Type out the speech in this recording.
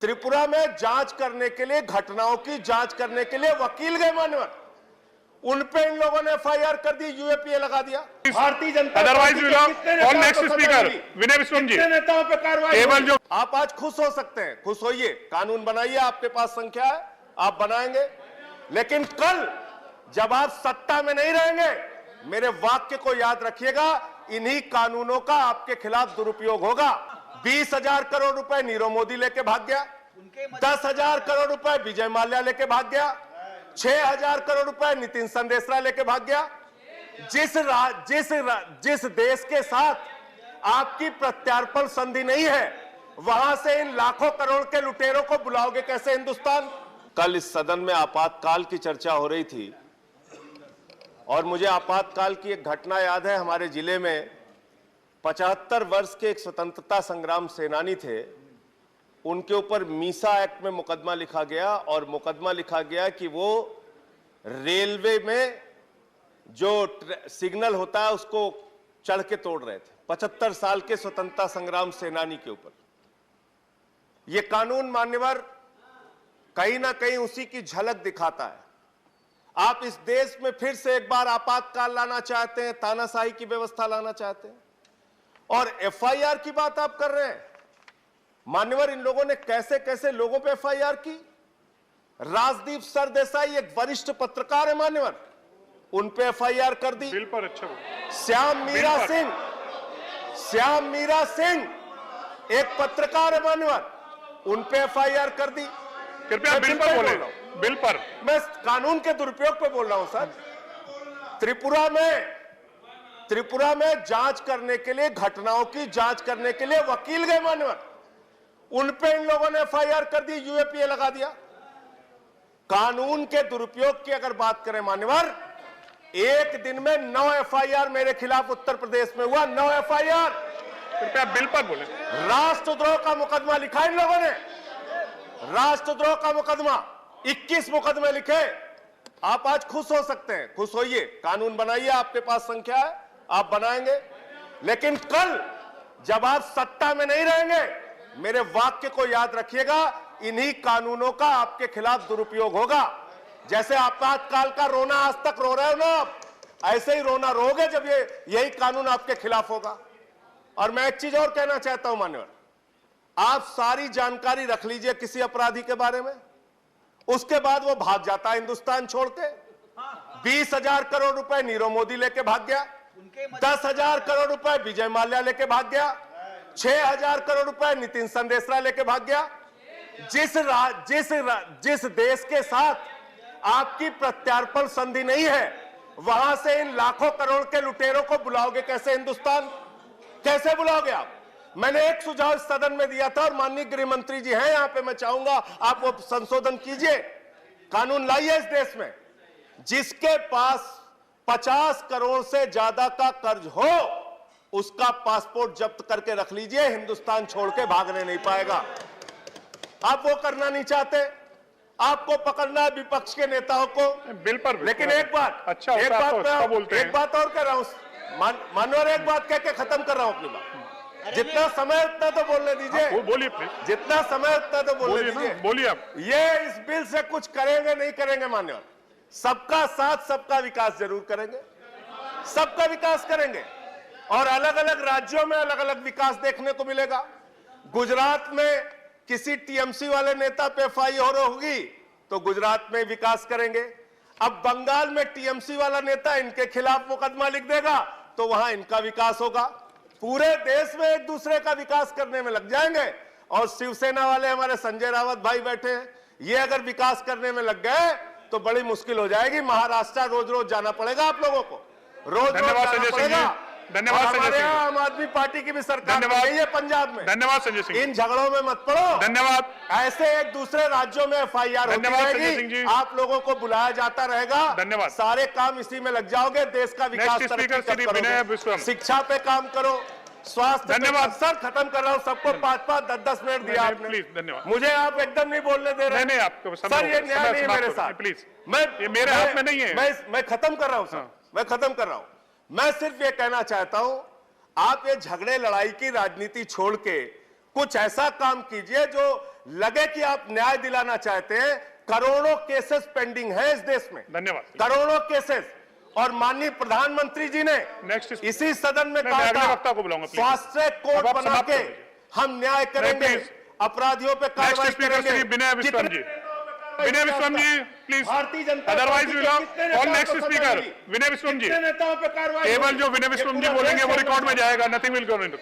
त्रिपुरा में जांच करने के लिए, घटनाओं की जांच करने के लिए वकील गए मान्यवर, उन पे इन लोगों ने एफआईआर कर दी, यूएपीए लगा दिया। भारतीय जनता पार्टी और नेक्स्ट स्पीकर विनय विश्वम जी, नेताओं पे कार्रवाई केवल जो आप आज खुश हो सकते हैं, खुश होइए, कानून बनाइए, आपके पास संख्या है, आप बनाएंगे। लेकिन कल जब आप सत्ता में नहीं रहेंगे, मेरे वाक्य को याद रखिएगा, इन्हीं कानूनों का आपके खिलाफ दुरुपयोग होगा। 20,000 करोड़ रुपए नीरव मोदी लेके भाग गया, 10,000 करोड़ रुपए विजय माल्या लेके भाग गया, 6,000 करोड़ रुपए नितिन संदेशरा लेके भाग गया। जिस देश के साथ आपकी प्रत्यार्पण संधि नहीं है, वहां से इन लाखों करोड़ के लुटेरों को बुलाओगे कैसे हिंदुस्तान? कल इस सदन में आपातकाल की चर्चा हो रही थी और मुझे आपातकाल की एक घटना याद है। हमारे जिले में 75 वर्ष के एक स्वतंत्रता संग्राम सेनानी थे, उनके ऊपर मीसा एक्ट में मुकदमा लिखा गया और मुकदमा लिखा गया कि वो रेलवे में जो सिग्नल होता है उसको चढ़ के तोड़ रहे थे। 75 साल के स्वतंत्रता संग्राम सेनानी के ऊपर ये कानून मान्यवर कहीं ना कहीं उसी की झलक दिखाता है। आप इस देश में फिर से एक बार आपातकाल लाना चाहते हैं, तानाशाही की व्यवस्था लाना चाहते हैं, और एफआईआर की बात आप कर रहे हैं। मान्यवर, इन लोगों ने कैसे कैसे लोगों पे एफआईआर की। राजदीप सरदेसाई एक वरिष्ठ पत्रकार है मान्यवर, उन पे एफआईआर कर दी। बिल पर अच्छा श्याम मीरा सिंह एक पत्रकार है मान्यवर, उन पे एफआईआर कर दी। कृपया बिल पर बोले, बिल पर। मैं कानून के दुरुपयोग पे बोल रहा हूं सर। त्रिपुरा में जांच करने के लिए, घटनाओं की जांच करने के लिए वकील गए मान्यवर, उन पे इन लोगों ने एफआईआर कर दी, यूएपीए लगा दिया। कानून के दुरुपयोग की अगर बात करें मान्यवर, एक दिन में 9 एफआईआर मेरे खिलाफ उत्तर प्रदेश में हुआ, 9 एफआईआर। कृपया बिल पर बोले। राष्ट्रद्रोह का मुकदमा लिखा इन लोगों ने, राष्ट्रद्रोह का मुकदमा 21 मुकदमे लिखे। आप आज खुश हो सकते हैं, खुश होइए, कानून बनाइए, आपके पास संख्या है, आप बनाएंगे। लेकिन कल जब आप सत्ता में नहीं रहेंगे, मेरे वाक्य को याद रखिएगा, इन्हीं कानूनों का आपके खिलाफ दुरुपयोग होगा। जैसे आपातकाल का रोना आज तक रो रहे हो ना आप, ऐसे ही रोना रोगे जब यही कानून आपके खिलाफ होगा। और मैं एक चीज और कहना चाहता हूं मान्यवर, आप सारी जानकारी रख लीजिए किसी अपराधी के बारे में, उसके बाद वो भाग जाता है हिंदुस्तान छोड़ के। 20,000 करोड़ रुपए नीरव मोदी लेके भाग गया, 10,000 करोड़ रुपए विजय माल्या लेके भाग गया, 6,000 करोड़ रुपए नितिन संदेशरा लेके भाग गया। जिस देश के साथ आपकी प्रत्यार्पण संधि नहीं है, वहां से इन लाखों करोड़ के लुटेरों को बुलाओगे कैसे हिंदुस्तान? कैसे बुलाओगे आप? मैंने एक सुझाव इस सदन में दिया था और माननीय गृह मंत्री जी हैं यहां पे, मैं चाहूंगा आप वो संशोधन कीजिए, कानून लाइए इस देश में, जिसके पास 50 करोड़ से ज्यादा का कर्ज हो उसका पासपोर्ट जब्त करके रख लीजिए, हिंदुस्तान छोड़ के भागने नहीं पाएगा। आप वो करना नहीं चाहते, आपको पकड़ना है विपक्ष के नेताओं को बिल पर। लेकिन एक बात, अच्छा एक बात और कर रहा हूं मानवर, एक बात कह के खत्म कर रहा हूं अपनी बात। जितना समय उतना तो बोलने दीजिए, बोलिए प्लीज। जितना समय उतना तो बोलने दीजिए, बोलिए आप। ये इस बिल से कुछ करेंगे नहीं करेंगे मान्यवर, सबका साथ सबका विकास जरूर करेंगे, सबका विकास करेंगे, और अलग अलग राज्यों में अलग अलग विकास देखने को मिलेगा। गुजरात में किसी टीएमसी वाले नेता पे एफआईआर होगी तो गुजरात में विकास करेंगे। अब बंगाल में टीएमसी वाला नेता इनके खिलाफ मुकदमा लिख देगा तो वहां इनका विकास होगा। पूरे देश में एक दूसरे का विकास करने में लग जाएंगे। और शिवसेना वाले हमारे संजय रावत भाई बैठे हैं, ये अगर विकास करने में लग गए तो बड़ी मुश्किल हो जाएगी। महाराष्ट्र रोज रोज जाना पड़ेगा आप लोगों को, रोज जाना पड़ेगा। धन्यवाद संजय सिंह। आम आदमी पार्टी की भी सरकार नहीं है पंजाब में। धन्यवाद संजय सिंह। इन झगड़ों में मत पड़ो। धन्यवाद। ऐसे एक दूसरे राज्यों में एफआईआर होती रहेगी, आप लोगों को बुलाया जाता रहेगा। धन्यवाद। सारे काम इसी में लग जाओगे, देश का विकास शिक्षा पे काम करो, स्वास्थ्य। धन्यवाद सर, खत्म कर रहा हूँ, सबको 5-5, 10-10 मिनट दिया आपने, प्लीज। धन्यवाद। मुझे आप एकदम नहीं बोलने दे रहे। नहीं, आपको सर ये न्याय नहीं है मेरे साथ, प्लीज। ये मेरे हाथ में नहीं है। मैं खत्म कर रहा हूँ सर, मैं खत्म कर रहा हूँ। मैं सिर्फ ये कहना चाहता हूं, आप ये झगड़े लड़ाई की राजनीति छोड़ के कुछ ऐसा काम कीजिए जो लगे कि आप न्याय दिलाना चाहते हैं, करोड़ों केसेस पेंडिंग है इस देश में, धन्यवाद। करोड़ों केसेस। और माननीय प्रधानमंत्री जी ने नेक्स्ट इसी सदन में मैं कहा अगले था, वक्ता को बुलाऊंगा, प्लीज। फास्ट ट्रैक अब कोर्ट आप बना समाप्त के कर दीजिए। हम न्याय करेंगे, प्लीज। अपराधियों पे कार्रवाई नेक्स्ट स्पीकर करेंगे। श्री विनय विश्वम जी, विनय विश्वम जी please, Bharatiya Janata otherwise party will के कितने ऑल नेताओं नेक्स्ट को सजा स्पीकर मिली? विनय विश्वम जी, कितने नेताओं पे कार्रवाई केवल हुई? जो विनय ये विश्वम जी पूरा बोलेंगे देश वो है। रिकॉर्ड में जाएगा, नथिंग विल गो इन